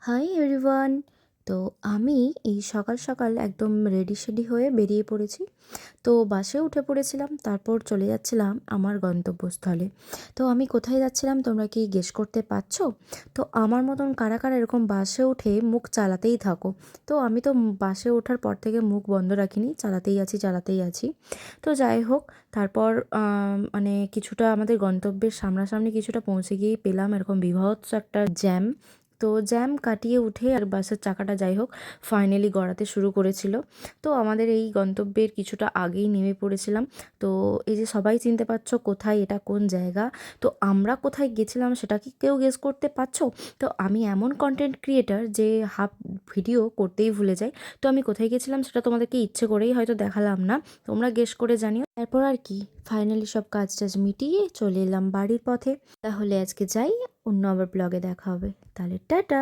Hi everyone. তো আমি এই সকাল সকাল একদম রেডি সেডি হয়ে বেরিয়ে পড়েছি। তো বাসে উঠে পড়েছিলাম, তারপর চলে যাচ্ছিলাম আমার গন্তব্যস্থলে। তো আমি কোথায় যাচ্ছিলাম তোমরা কি গেস করতে পারছো? তো আমার মতন কারা কারা এরকম বাসে উঠে মুখ চালাতেই থাকো? তো আমি তো বাসে ওঠার পর থেকে মুখ বন্ধ রাখিনি, চালাতেই আছি চালাতেই আছি। তো যাই হোক, তারপর মানে কিছুটা আমাদের গন্তব্যের সামনাসামনি কিছুটা পৌঁছে গিয়েই পেলাম এরকম বীভৎস একটা জ্যাম। তো জ্যাম কাটিয়ে উঠে আর বাসের চাকাটা যাই হোক ফাইনালি গড়াতে শুরু করেছিল। তো আমাদের এই গন্তব্যের কিছুটা আগেই নেমে পড়েছিলাম। তো এই যে সবাই চিনতে পারছো কোথায়, এটা কোন জায়গা? তো আমরা কোথায় গেছিলাম সেটা কি কেউ গেস করতে পারছো? তো আমি এমন কন্টেন্ট ক্রিয়েটার যে হাফ ভিডিও করতেই ভুলে যাই। তো আমি কোথায় গেছিলাম সেটা তোমাদেরকে ইচ্ছে করেই হয়তো দেখালাম না, তোমরা গেস করে জানিও। তারপর আর কি, ফাইনালি সব কাজ টাজ মিটিয়ে চলে এলাম বাড়ির পথে। তাহলে আজকে যাই, অন্য আবার ব্লগে দেখা হবে। তাহলে টাটা।